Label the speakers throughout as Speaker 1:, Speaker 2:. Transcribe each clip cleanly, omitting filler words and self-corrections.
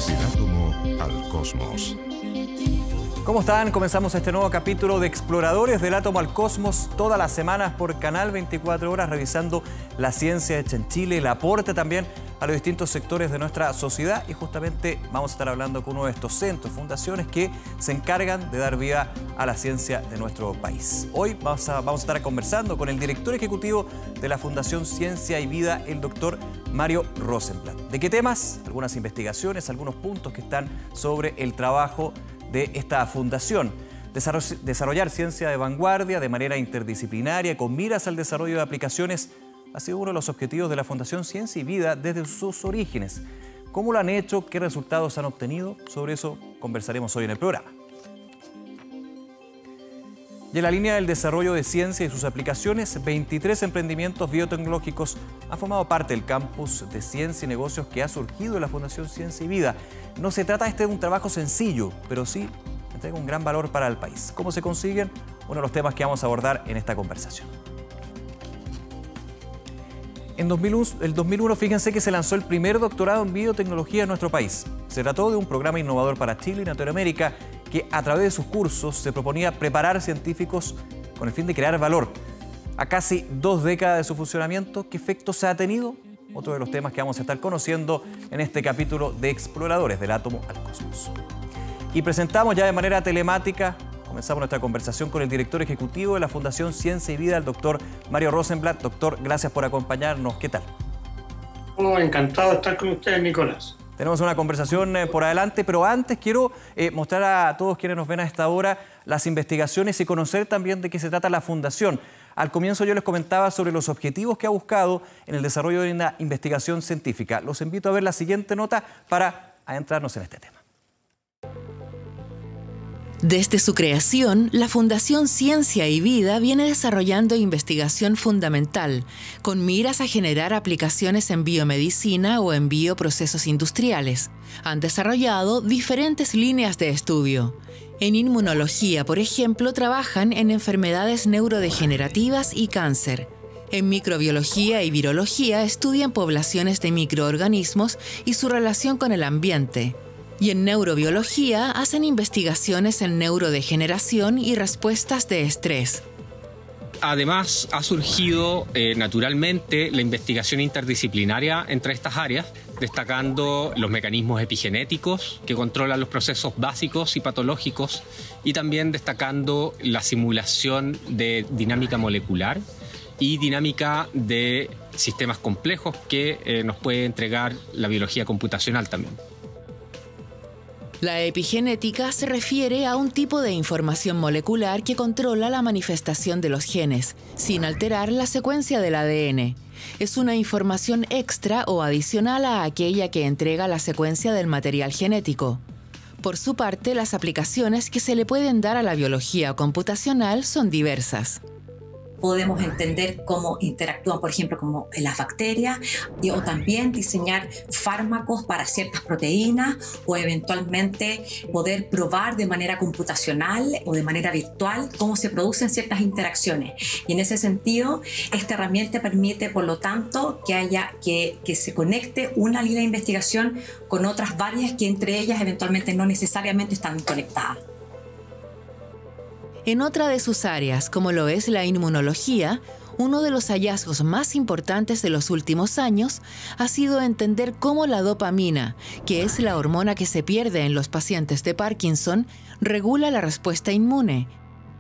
Speaker 1: Del átomo al cosmos.
Speaker 2: ¿Cómo están? Comenzamos este nuevo capítulo de Exploradores del Átomo al Cosmos, todas las semanas por Canal 24 Horas, revisando la ciencia hecha en Chile, el aporte también a los distintos sectores de nuestra sociedad, y justamente vamos a estar hablando con uno de estos centros, fundaciones que se encargan de dar vida a la ciencia de nuestro país. Hoy vamos a estar conversando con el director ejecutivo de la Fundación Ciencia y Vida, el doctor Mario Rosenblatt. ¿De qué temas? Algunas investigaciones, algunos puntos que están sobre el trabajo de esta fundación. Desarrollar ciencia de vanguardia de manera interdisciplinaria con miras al desarrollo de aplicaciones ha sido uno de los objetivos de la Fundación Ciencia y Vida desde sus orígenes. ¿Cómo lo han hecho? ¿Qué resultados han obtenido? Sobre eso conversaremos hoy en el programa. Y en la línea del desarrollo de ciencia y sus aplicaciones, 23 emprendimientos biotecnológicos han formado parte del campus de ciencia y negocios que ha surgido en la Fundación Ciencia y Vida. No se trata de un trabajo sencillo, pero sí entrega un gran valor para el país. ¿Cómo se consiguen? Uno de los temas que vamos a abordar en esta conversación. En el 2001, fíjense que se lanzó el primer doctorado en biotecnología en nuestro país. Se trató de un programa innovador para Chile y Latinoamérica que a través de sus cursos se proponía preparar científicos con el fin de crear valor. A casi 2 décadas de su funcionamiento, ¿qué efectos se ha tenido? Otro de los temas que vamos a estar conociendo en este capítulo de Exploradores del Átomo al Cosmos. Y presentamos ya de manera telemática, comenzamos nuestra conversación con el director ejecutivo de la Fundación Ciencia y Vida, el doctor Mario Rosenblatt. Doctor, gracias por acompañarnos. ¿Qué tal?
Speaker 3: Oh, encantado de estar con ustedes, Nicolás.
Speaker 2: Tenemos una conversación por adelante, pero antes quiero mostrar a todos quienes nos ven a esta hora las investigaciones y conocer también de qué se trata la Fundación. Al comienzo yo les comentaba sobre los objetivos que ha buscado en el desarrollo de una investigación científica. Los invito a ver la siguiente nota para adentrarnos en este tema.
Speaker 4: Desde su creación, la Fundación Ciencia y Vida viene desarrollando investigación fundamental, con miras a generar aplicaciones en biomedicina o en bioprocesos industriales. Han desarrollado diferentes líneas de estudio. En inmunología, por ejemplo, trabajan en enfermedades neurodegenerativas y cáncer. En microbiología y virología estudian poblaciones de microorganismos y su relación con el ambiente. Y en neurobiología hacen investigaciones en neurodegeneración y respuestas de estrés.
Speaker 5: Además, ha surgido naturalmente la investigación interdisciplinaria entre estas áreas, destacando los mecanismos epigenéticos que controlan los procesos básicos y patológicos, y también destacando la simulación de dinámica molecular y dinámica de sistemas complejos que nos puede entregar la biología computacional también.
Speaker 4: La epigenética se refiere a un tipo de información molecular que controla la manifestación de los genes, sin alterar la secuencia del ADN. Es una información extra o adicional a aquella que entrega la secuencia del material genético. Por su parte, las aplicaciones que se le pueden dar a la biología computacional son diversas.
Speaker 6: Podemos entender cómo interactúan, por ejemplo, como las bacterias, o también diseñar fármacos para ciertas proteínas, o eventualmente poder probar de manera computacional o de manera virtual cómo se producen ciertas interacciones. Y en ese sentido, esta herramienta permite, por lo tanto, que se conecte una línea de investigación con otras varias que entre ellas eventualmente no necesariamente están conectadas.
Speaker 4: En otra de sus áreas, como lo es la inmunología, uno de los hallazgos más importantes de los últimos años ha sido entender cómo la dopamina, que es la hormona que se pierde en los pacientes de Parkinson, regula la respuesta inmune.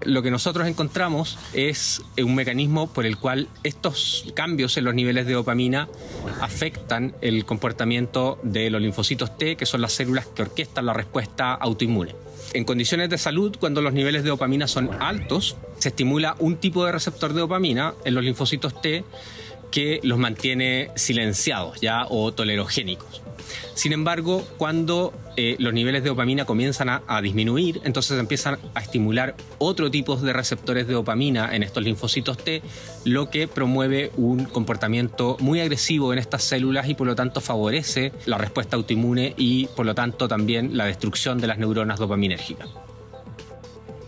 Speaker 5: Lo que nosotros encontramos es un mecanismo por el cual estos cambios en los niveles de dopamina afectan el comportamiento de los linfocitos T, que son las células que orquestan la respuesta autoinmune. En condiciones de salud, cuando los niveles de dopamina son altos, se estimula un tipo de receptor de dopamina en los linfocitos T que los mantiene silenciados o tolerogénicos. Sin embargo, cuando los niveles de dopamina comienzan a disminuir, entonces empiezan a estimular otro tipo de receptores de dopamina en estos linfocitos T, lo que promueve un comportamiento muy agresivo en estas células y por lo tanto favorece la respuesta autoinmune y por lo tanto también la destrucción de las neuronas dopaminérgicas.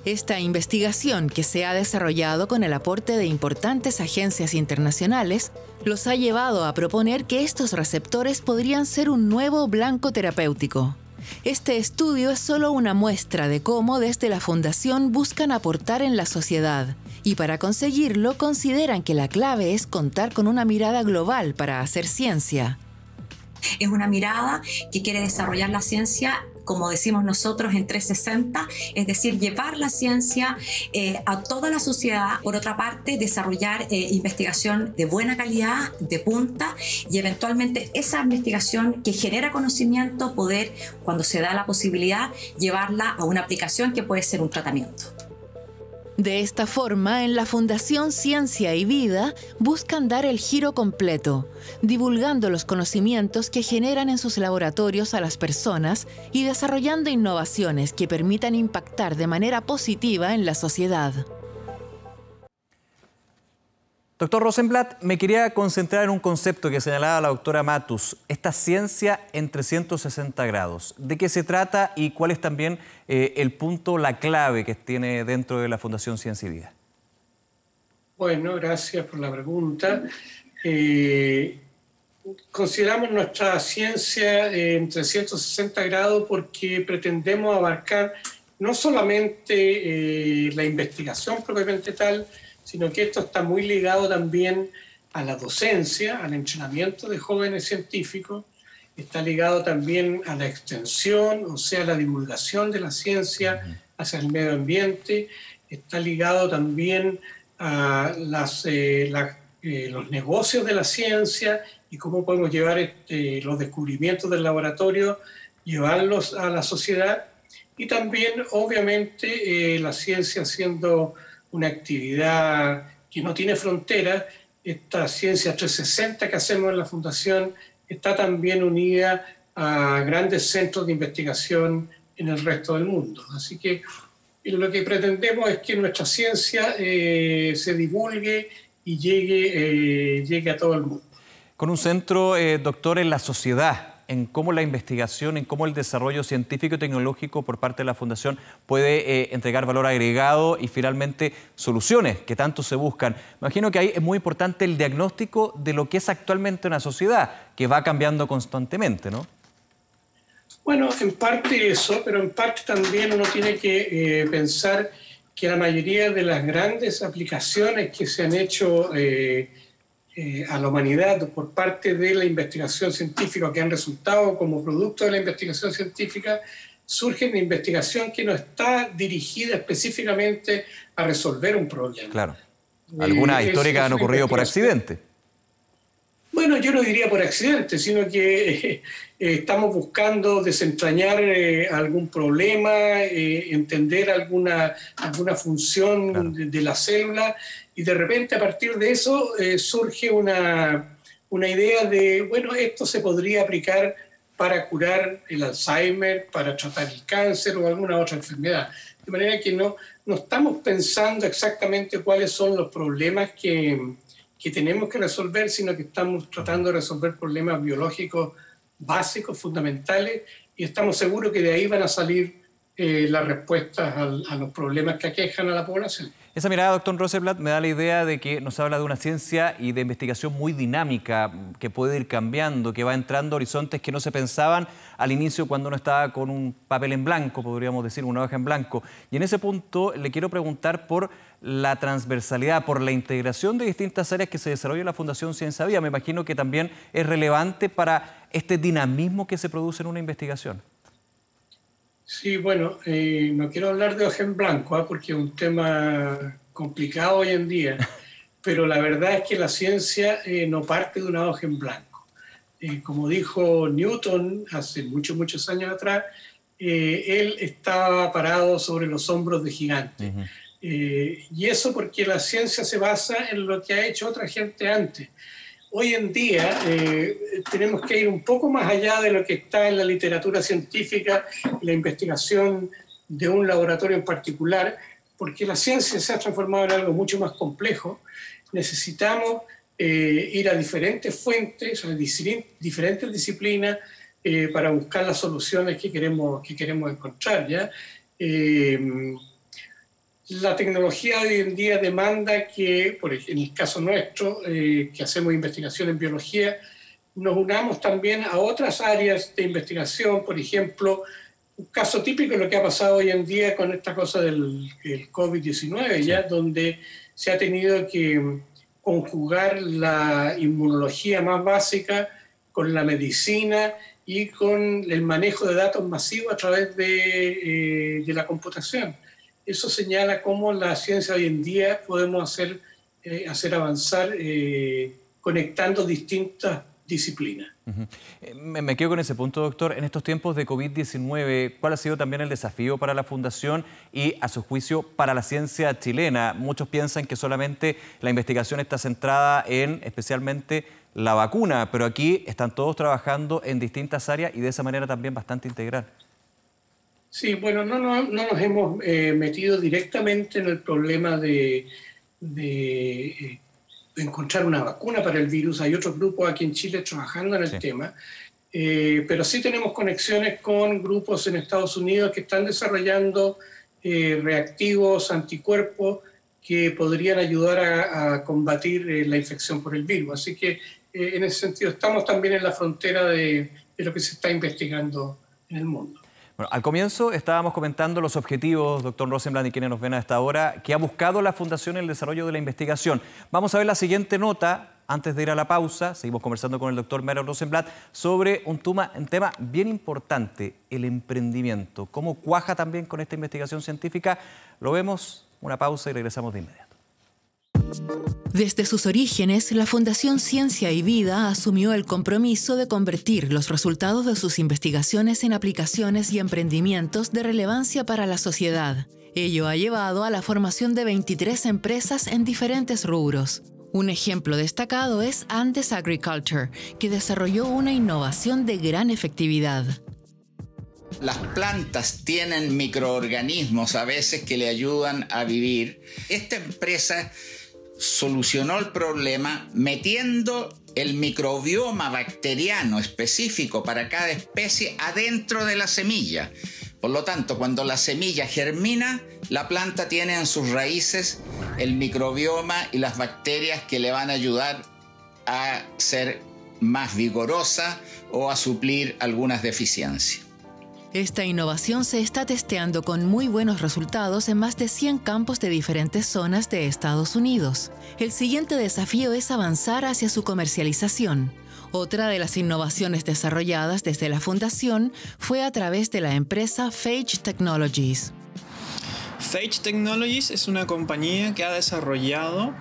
Speaker 4: Esta investigación, que se ha desarrollado con el aporte de importantes agencias internacionales, los ha llevado a proponer que estos receptores podrían ser un nuevo blanco terapéutico. Este estudio es solo una muestra de cómo desde la Fundación buscan aportar en la sociedad. Y para conseguirlo consideran que la clave es contar con una mirada global para hacer ciencia.
Speaker 6: Es una mirada que quiere desarrollar la ciencia, como decimos nosotros, en 360, es decir, llevar la ciencia a toda la sociedad. Por otra parte, desarrollar investigación de buena calidad, de punta, y eventualmente esa investigación que genera conocimiento, poder, cuando se da la posibilidad, llevarla a una aplicación que puede ser un tratamiento.
Speaker 4: De esta forma, en la Fundación Ciencia y Vida buscan dar el giro completo, divulgando los conocimientos que generan en sus laboratorios a las personas y desarrollando innovaciones que permitan impactar de manera positiva en la sociedad.
Speaker 2: Doctor Rosenblatt, me quería concentrar en un concepto que señalaba la doctora Matus, esta ciencia en 360 grados. ¿De qué se trata y cuál es también el punto, la clave que tiene dentro de la Fundación Ciencia y Vida?
Speaker 3: Bueno, gracias por la pregunta. Consideramos nuestra ciencia en 360 grados porque pretendemos abarcar no solamente la investigación propiamente tal, sino que esto está muy ligado también a la docencia, al entrenamiento de jóvenes científicos, está ligado también a la extensión, o sea, la divulgación de la ciencia hacia el medio ambiente, está ligado también a los negocios de la ciencia y cómo podemos llevar los descubrimientos del laboratorio, llevarlos a la sociedad, y también, obviamente, la ciencia siendo una actividad que no tiene fronteras. Esta ciencia 360 que hacemos en la Fundación está también unida a grandes centros de investigación en el resto del mundo. Así que lo que pretendemos es que nuestra ciencia se divulgue y llegue a todo el mundo.
Speaker 2: Con un centro, doctor, en la sociedad, en cómo la investigación, en cómo el desarrollo científico y tecnológico por parte de la Fundación puede entregar valor agregado y finalmente soluciones que tanto se buscan. Me imagino que ahí es muy importante el diagnóstico de lo que es actualmente una sociedad, que va cambiando constantemente, ¿no?
Speaker 3: Bueno, en parte eso, pero en parte también uno tiene que pensar que la mayoría de las grandes aplicaciones que se han hecho a la humanidad por parte de la investigación científica, que han resultado como producto de la investigación científica, surgen de investigación que no está dirigida específicamente a resolver un problema.
Speaker 2: Claro. Algunas históricas han ocurrido por accidente.
Speaker 3: Bueno, yo no diría por accidente, sino que estamos buscando desentrañar algún problema, entender alguna función, claro, de la célula, y de repente a partir de eso surge una idea de, bueno, esto se podría aplicar para curar el Alzheimer, para tratar el cáncer o alguna otra enfermedad. De manera que no estamos pensando exactamente cuáles son los problemas que tenemos que resolver, sino que estamos tratando de resolver problemas biológicos básicos, fundamentales, y estamos seguros que de ahí van a salir las respuestas a los problemas que aquejan a la población.
Speaker 2: Esa mirada, doctor Rosenblatt, me da la idea de que nos habla de una ciencia y de investigación muy dinámica, que puede ir cambiando, que va entrando a horizontes que no se pensaban al inicio cuando uno estaba con un papel en blanco, podríamos decir, una hoja en blanco. Y en ese punto le quiero preguntar por la transversalidad, por la integración de distintas áreas que se desarrolla en la Fundación Ciencia y Vida. Me imagino que también es relevante para este dinamismo que se produce en una investigación.
Speaker 3: Sí, bueno, no quiero hablar de hoja en blanco, porque es un tema complicado hoy en día, pero la verdad es que la ciencia no parte de una hoja en blanco. Como dijo Newton hace muchos años atrás, él estaba parado sobre los hombros de gigantes. Y eso porque la ciencia se basa en lo que ha hecho otra gente antes. Hoy en día tenemos que ir un poco más allá de lo que está en la literatura científica, la investigación de un laboratorio en particular, porque la ciencia se ha transformado en algo mucho más complejo. Necesitamos ir a diferentes fuentes, a diferentes disciplinas para buscar las soluciones que queremos encontrar, ¿ya? La tecnología hoy en día demanda que, en el caso nuestro, que hacemos investigación en biología, nos unamos también a otras áreas de investigación, por ejemplo, un caso típico de lo que ha pasado hoy en día con esta cosa del COVID-19, ya donde se ha tenido que conjugar la inmunología más básica con la medicina y con el manejo de datos masivos a través de la computación. Eso señala cómo la ciencia hoy en día podemos hacer avanzar conectando distintas disciplinas.
Speaker 2: Me quedo con ese punto, doctor. En estos tiempos de COVID-19, ¿cuál ha sido también el desafío para la Fundación y, a su juicio, para la ciencia chilena? Muchos piensan que solamente la investigación está centrada en, especialmente, la vacuna, pero aquí están todos trabajando en distintas áreas y de esa manera también bastante integral.
Speaker 3: Sí, bueno, no nos hemos metido directamente en el problema de encontrar una vacuna para el virus. Hay otros grupos aquí en Chile trabajando en el tema, pero sí tenemos conexiones con grupos en Estados Unidos que están desarrollando reactivos, anticuerpos que podrían ayudar a combatir la infección por el virus. Así que en ese sentido estamos también en la frontera de lo que se está investigando en el mundo.
Speaker 2: Bueno, al comienzo estábamos comentando los objetivos, doctor Rosenblatt y quienes nos ven a esta hora, que ha buscado la Fundación en el desarrollo de la investigación. Vamos a ver la siguiente nota antes de ir a la pausa. Seguimos conversando con el doctor Mero Rosenblatt sobre un tema bien importante, el emprendimiento. ¿Cómo cuaja también con esta investigación científica? Lo vemos, una pausa y regresamos de inmediato.
Speaker 4: Desde sus orígenes, la Fundación Ciencia y Vida asumió el compromiso de convertir los resultados de sus investigaciones en aplicaciones y emprendimientos de relevancia para la sociedad. Ello ha llevado a la formación de 23 empresas en diferentes rubros. Un ejemplo destacado es Andes Agriculture, que desarrolló una innovación de gran efectividad.
Speaker 7: Las plantas tienen microorganismos a veces que le ayudan a vivir. Esta empresa solucionó el problema metiendo el microbioma bacteriano específico para cada especie adentro de la semilla. Por lo tanto, cuando la semilla germina, la planta tiene en sus raíces el microbioma y las bacterias que le van a ayudar a ser más vigorosa o a suplir algunas deficiencias.
Speaker 4: Esta innovación se está testeando con muy buenos resultados en más de 100 campos de diferentes zonas de Estados Unidos. El siguiente desafío es avanzar hacia su comercialización. Otra de las innovaciones desarrolladas desde la Fundación fue a través de la empresa Phage Technologies.
Speaker 8: Phage Technologies es una compañía que ha desarrollado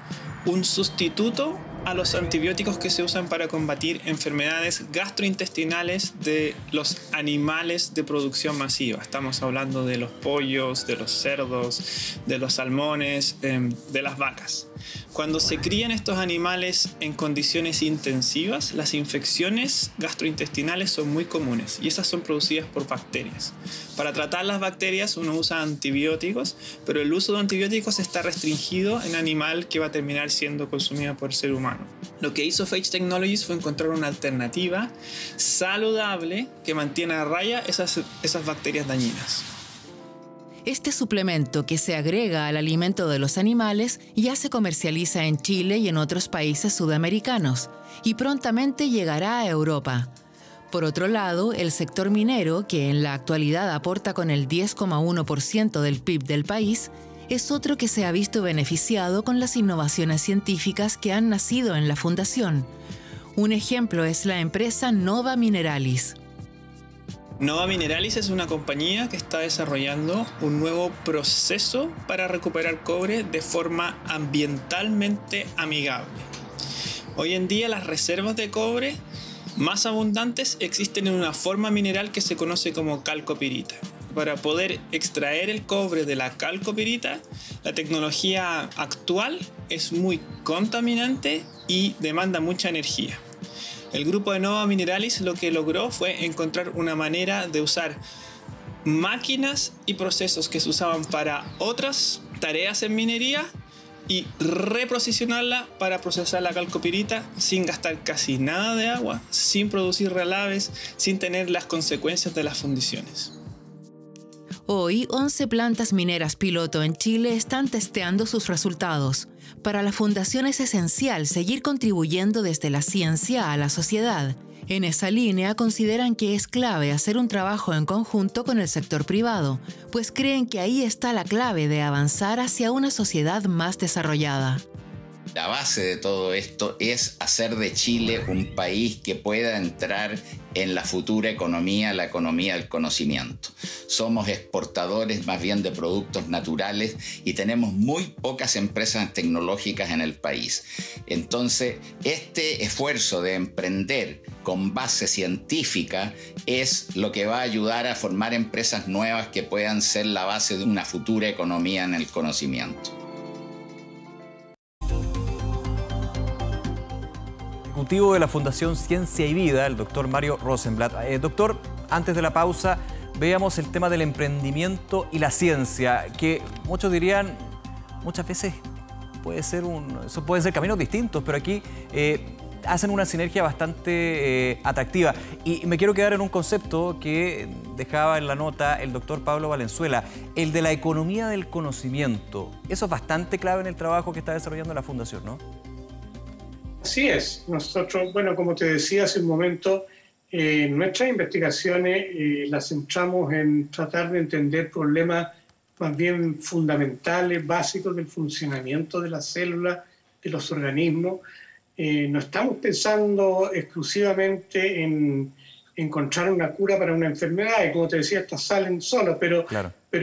Speaker 8: un sustituto a los antibióticos que se usan para combatir enfermedades gastrointestinales de los animales de producción masiva. Estamos hablando de los pollos, de los cerdos, de los salmones, de las vacas. Cuando se crían estos animales en condiciones intensivas, las infecciones gastrointestinales son muy comunes y esas son producidas por bacterias. Para tratar las bacterias uno usa antibióticos, pero el uso de antibióticos está restringido en animal que va a terminar siendo consumido por el ser humano. Lo que hizo Phage Technologies fue encontrar una alternativa saludable que mantiene a raya esas bacterias dañinas.
Speaker 4: Este suplemento que se agrega al alimento de los animales ya se comercializa en Chile y en otros países sudamericanos y prontamente llegará a Europa. Por otro lado, el sector minero, que en la actualidad aporta con el 10,1% del PIB del país, es otro que se ha visto beneficiado con las innovaciones científicas que han nacido en la Fundación. Un ejemplo es la empresa Nova Mineralis.
Speaker 8: Nova Mineralis es una compañía que está desarrollando un nuevo proceso para recuperar cobre de forma ambientalmente amigable. Hoy en día las reservas de cobre más abundantes existen en una forma mineral que se conoce como calcopirita. Para poder extraer el cobre de la calcopirita, la tecnología actual es muy contaminante y demanda mucha energía. El grupo de Nova Mineralis lo que logró fue encontrar una manera de usar máquinas y procesos que se usaban para otras tareas en minería y reposicionarla para procesar la calcopirita sin gastar casi nada de agua, sin producir relaves, sin tener las consecuencias de las fundiciones.
Speaker 4: Hoy, 11 plantas mineras piloto en Chile están testeando sus resultados. Para la Fundación es esencial seguir contribuyendo desde la ciencia a la sociedad. En esa línea consideran que es clave hacer un trabajo en conjunto con el sector privado, pues creen que ahí está la clave de avanzar hacia una sociedad más desarrollada.
Speaker 7: La base de todo esto es hacer de Chile un país que pueda entrar en la futura economía, la economía del conocimiento. Somos exportadores más bien de productos naturales y tenemos muy pocas empresas tecnológicas en el país. Entonces, este esfuerzo de emprender con base científica es lo que va a ayudar a formar empresas nuevas que puedan ser la base de una futura economía en el conocimiento.
Speaker 2: Ejecutivo de la Fundación Ciencia y Vida, el doctor Mario Rosenblatt. Doctor, antes de la pausa, veamos el tema del emprendimiento y la ciencia, que muchos dirían, muchas veces eso pueden ser caminos distintos, pero aquí hacen una sinergia bastante atractiva. Y me quiero quedar en un concepto que dejaba en la nota el doctor Pablo Valenzuela, el de la economía del conocimiento. Eso es bastante clave en el trabajo que está desarrollando la Fundación, ¿no?
Speaker 3: Así es. Nosotros, bueno, como te decía hace un momento, nuestras investigaciones las centramos en tratar de entender problemas más bien fundamentales, básicos del funcionamiento de las células, de los organismos. No estamos pensando exclusivamente en encontrar una cura para una enfermedad, y como te decía, estas salen solas, pero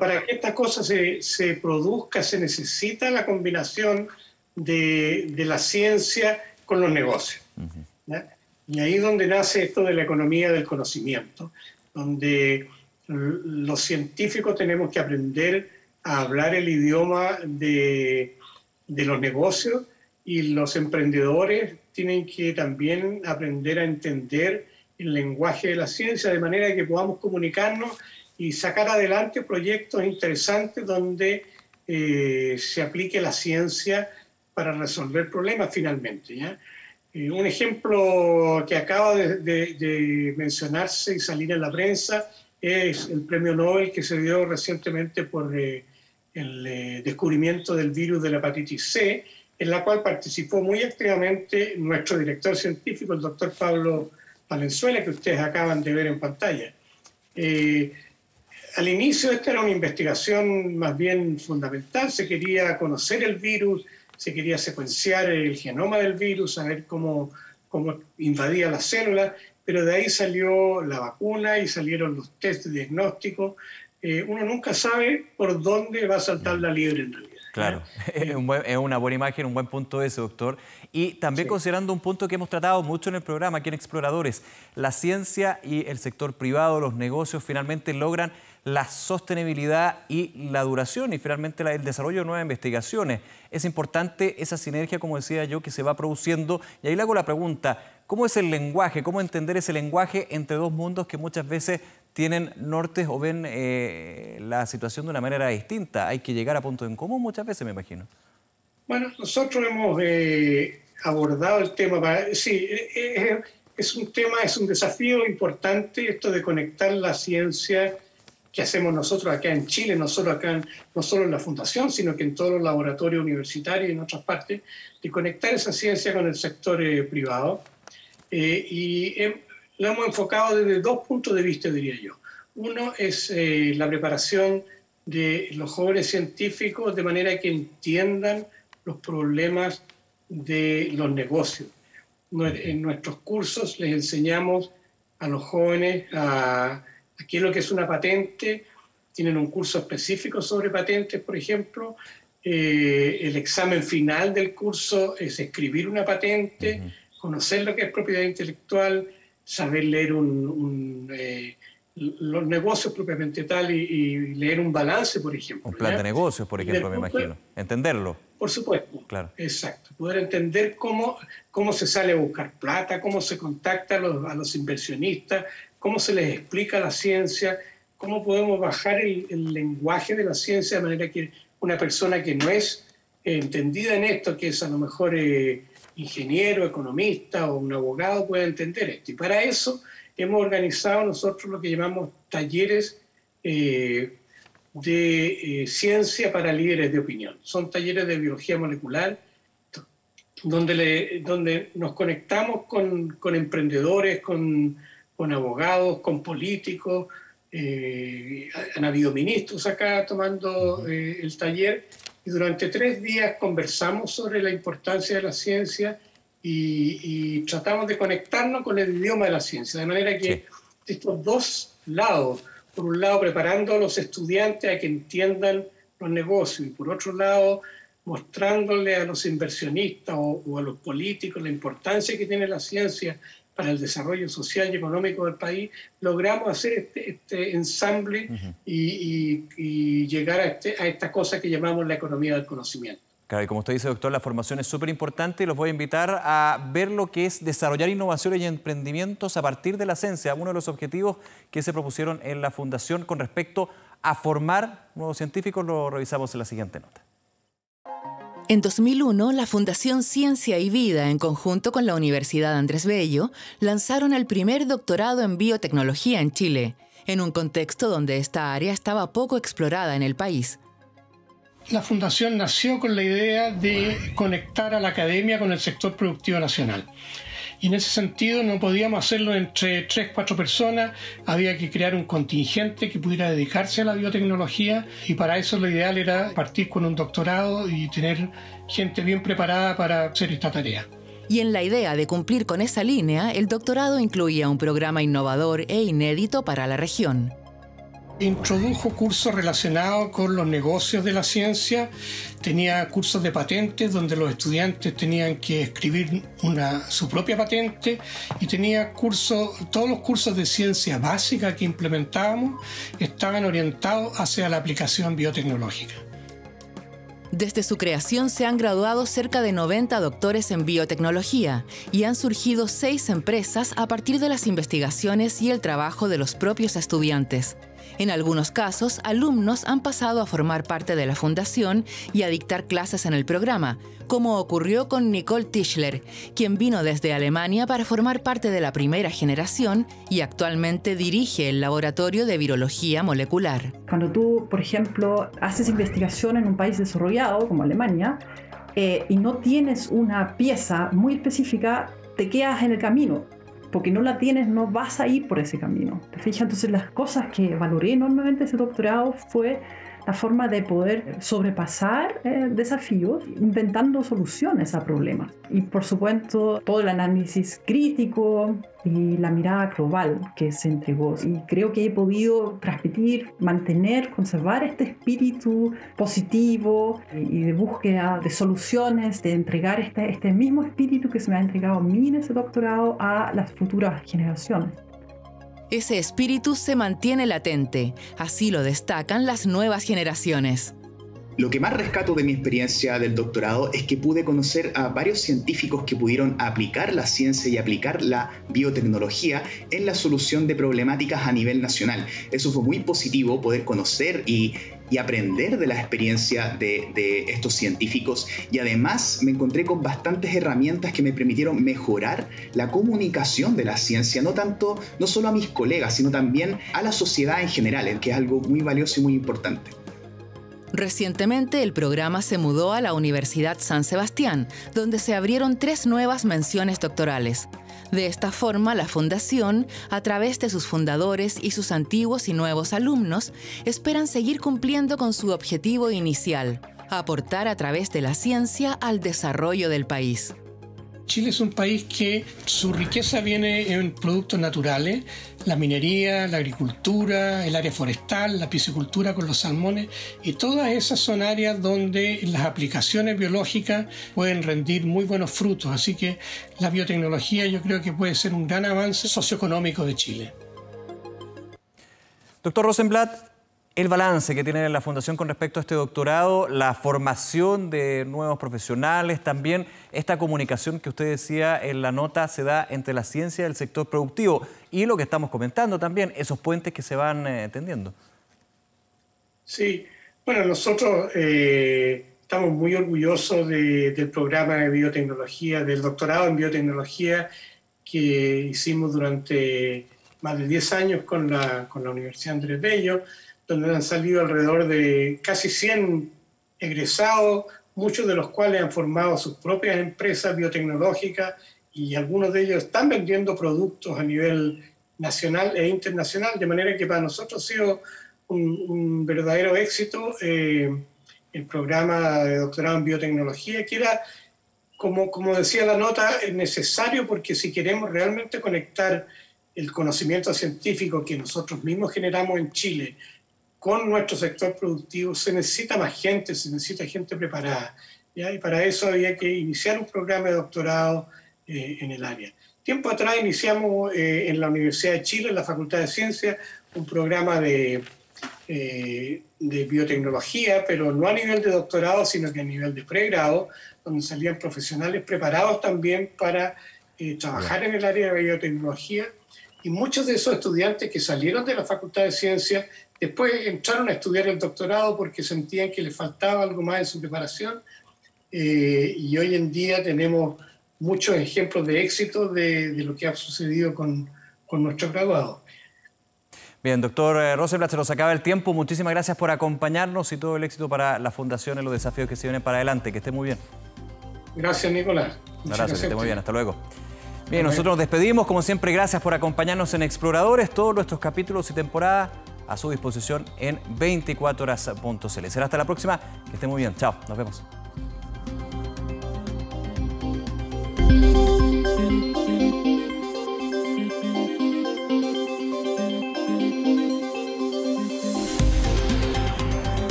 Speaker 3: para que esta cosa se produzca se necesita la combinación de la ciencia con los negocios. ¿Ya? Y ahí es donde nace esto de la economía del conocimiento, donde los científicos tenemos que aprender a hablar el idioma de los negocios, y los emprendedores tienen que también aprender a entender el lenguaje de la ciencia, de manera que podamos comunicarnos y sacar adelante proyectos interesantes donde se aplique la ciencia para resolver problemas finalmente, ¿ya? Un ejemplo que acaba de mencionarse y salir en la prensa es el premio Nobel que se dio recientemente por el descubrimiento del virus de la hepatitis C, en la cual participó muy activamente nuestro director científico, el doctor Pablo Valenzuela, que ustedes acaban de ver en pantalla. Al inicio esta era una investigación más bien fundamental, se quería conocer el virus, se quería secuenciar el genoma del virus, saber cómo invadía las células, pero de ahí salió la vacuna y salieron los test de diagnóstico. Uno nunca sabe por dónde va a saltar la liebre en realidad.
Speaker 2: Claro, es una buena imagen, un buen punto ese, doctor. Y también considerando un punto que hemos tratado mucho en el programa, aquí en Exploradores, la ciencia y el sector privado, los negocios, finalmente logran la sostenibilidad y la duración y finalmente el desarrollo de nuevas investigaciones. Es importante esa sinergia, como decía yo, que se va produciendo. Y ahí le hago la pregunta, ¿cómo es el lenguaje? ¿Cómo entender ese lenguaje entre dos mundos que muchas veces tienen nortes o ven la situación de una manera distinta? Hay que llegar a puntos en común muchas veces, me imagino. Bueno, nosotros hemos abordado el tema. Sí, es un desafío importante esto de conectar la ciencia que hacemos nosotros acá en Chile, no solo en la Fundación, sino que en todos los laboratorios universitarios y en otras partes, de conectar esa ciencia con el sector privado. Lo hemos enfocado desde dos puntos de vista, diría yo. Uno es la preparación de los jóvenes científicos de manera que entiendan los problemas de los negocios. En nuestros cursos les enseñamos a los jóvenes a qué es lo que es una patente. Tienen un curso específico sobre patentes, por ejemplo. El examen final del curso es escribir una patente, conocer lo que es propiedad intelectual, saber leer los negocios propiamente tal y leer un balance, por ejemplo. Un plan de negocios, por ejemplo, me imagino. Entenderlo. Por supuesto. Claro. Exacto. Poder entender cómo se sale a buscar plata, cómo se contacta a los inversionistas, cómo se les explica la ciencia, cómo podemos bajar el lenguaje de la ciencia de manera que una persona que no es entendida en esto, que es a lo mejor ingeniero, economista o un abogado, pueda entender esto. Y para eso hemos organizado nosotros lo que llamamos talleres de ciencia para líderes de opinión. Son talleres de biología molecular
Speaker 3: donde nos conectamos con emprendedores, con abogados, con políticos. Han habido ministros acá tomando el taller, y durante 3 días conversamos sobre la importancia de la ciencia y tratamos de conectarnos con el idioma de la ciencia, de manera que estos dos lados, por un lado preparando a los estudiantes a que entiendan los negocios, y por otro lado mostrándole a los inversionistas o a los políticos la importancia que tiene la ciencia para el desarrollo social y económico del país, logramos hacer este ensamble y llegar a esta cosa que llamamos la economía del conocimiento.
Speaker 2: Claro, y como usted dice, doctor, la formación es súper importante y los voy a invitar a ver lo que es desarrollar innovaciones y emprendimientos a partir de la ciencia, uno de los objetivos que se propusieron en la Fundación con respecto a formar nuevos científicos. Lo revisamos en la siguiente nota.
Speaker 4: En 2001, la Fundación Ciencia y Vida, en conjunto con la Universidad Andrés Bello, lanzaron el primer doctorado en biotecnología en Chile, en un contexto donde esta área estaba poco explorada en el país.
Speaker 9: La Fundación nació con la idea de conectar a la academia con el sector productivo nacional. Y en ese sentido no podíamos hacerlo entre 3-4 personas, había que crear un contingente que pudiera dedicarse a la biotecnología, y para eso lo ideal era partir con un doctorado y tener gente bien preparada para hacer esta tarea.
Speaker 4: Y en la idea de cumplir con esa línea, el doctorado incluía un programa innovador e inédito para la región.
Speaker 9: Introdujo cursos relacionados con los negocios de la ciencia, tenía cursos de patentes donde los estudiantes tenían que escribir su propia patente, y tenía todos los cursos de ciencia básica que implementábamos estaban orientados hacia la aplicación biotecnológica.
Speaker 4: Desde su creación se han graduado cerca de 90 doctores en biotecnología y han surgido 6 empresas a partir de las investigaciones y el trabajo de los propios estudiantes. En algunos casos, alumnos han pasado a formar parte de la fundación y a dictar clases en el programa, como ocurrió con Nicole Tischler, quien vino desde Alemania para formar parte de la primera generación y actualmente dirige el laboratorio de virología molecular.
Speaker 10: Cuando tú, por ejemplo, haces investigación en un país desarrollado como Alemania y no tienes una pieza muy específica, te quedas en el camino. Porque no la tienes, no vas a ir por ese camino. ¿Te fijas? Entonces las cosas que valoré enormemente de ese doctorado fue la forma de poder sobrepasar desafíos inventando soluciones a problemas. Y por supuesto todo el análisis crítico y la mirada global que se entregó. Y creo que he podido transmitir, mantener, conservar este espíritu positivo y de búsqueda de soluciones, de entregar este mismo espíritu que se me ha entregado a mí en ese doctorado a las futuras generaciones.
Speaker 4: Ese espíritu se mantiene latente, así lo destacan las nuevas generaciones.
Speaker 11: Lo que más rescato de mi experiencia del doctorado es que pude conocer a varios científicos que pudieron aplicar la ciencia y aplicar la biotecnología en la solución de problemáticas a nivel nacional. Eso fue muy positivo, poder conocer y aprender de la experiencia de estos científicos, y además me encontré con bastantes herramientas que me permitieron mejorar la comunicación de la ciencia, no solo a mis colegas, sino también a la sociedad en general, que es algo muy valioso y muy importante.
Speaker 4: Recientemente el programa se mudó a la Universidad San Sebastián, donde se abrieron 3 nuevas menciones doctorales. De esta forma, la Fundación, a través de sus fundadores y sus antiguos y nuevos alumnos, esperan seguir cumpliendo con su objetivo inicial: aportar a través de la ciencia al desarrollo del país.
Speaker 9: Chile es un país que su riqueza viene en productos naturales, la minería, la agricultura, el área forestal, la piscicultura con los salmones, y todas esas son áreas donde las aplicaciones biológicas pueden rendir muy buenos frutos. Así que la biotecnología yo creo que puede ser un gran avance socioeconómico de Chile.
Speaker 2: Doctor Rosenblatt, el balance que tiene la Fundación con respecto a este doctorado, la formación de nuevos profesionales, también esta comunicación que usted decía en la nota se da entre la ciencia y el sector productivo, y lo que estamos comentando también, esos puentes que se van tendiendo.
Speaker 3: Sí, bueno, nosotros estamos muy orgullosos del programa de biotecnología, del doctorado en biotecnología que hicimos durante más de 10 años con la Universidad Andrés Bello, donde han salido alrededor de casi 100 egresados muchos de los cuales han formado sus propias empresas biotecnológicas y algunos de ellos están vendiendo productos a nivel nacional e internacional, de manera que para nosotros ha sido un verdadero éxito el programa de doctorado en biotecnología, que era, como decía la nota, es necesario porque si queremos realmente conectar el conocimiento científico que nosotros mismos generamos en Chile con nuestro sector productivo, se necesita más gente, se necesita gente preparada, ¿ya? Y para eso había que iniciar un programa de doctorado en el área. Tiempo atrás iniciamos en la Universidad de Chile, en la Facultad de Ciencias, un programa de biotecnología, pero no a nivel de doctorado, sino que a nivel de pregrado, donde salían profesionales preparados también para trabajar en el área de biotecnología. Y muchos de esos estudiantes que salieron de la Facultad de Ciencias después entraron a estudiar el doctorado porque sentían que les faltaba algo más en su preparación. Y hoy en día tenemos muchos ejemplos de éxito de lo que ha sucedido con nuestros graduados.
Speaker 2: Bien, doctor Rosenblatt, se nos acaba el tiempo. Muchísimas gracias por acompañarnos y todo el éxito para la Fundación en los desafíos que se vienen para adelante. Que esté muy bien.
Speaker 3: Gracias, Nicolás.
Speaker 2: Un abrazo, que esté muy bien. Hasta luego. Bien, nosotros nos despedimos. Como siempre, gracias por acompañarnos en Exploradores. Todos nuestros capítulos y temporadas a su disposición en 24horas.cl. Será hasta la próxima. Que esté muy bien. Chao. Nos vemos.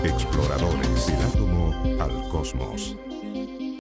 Speaker 1: Exploradores del átomo al cosmos.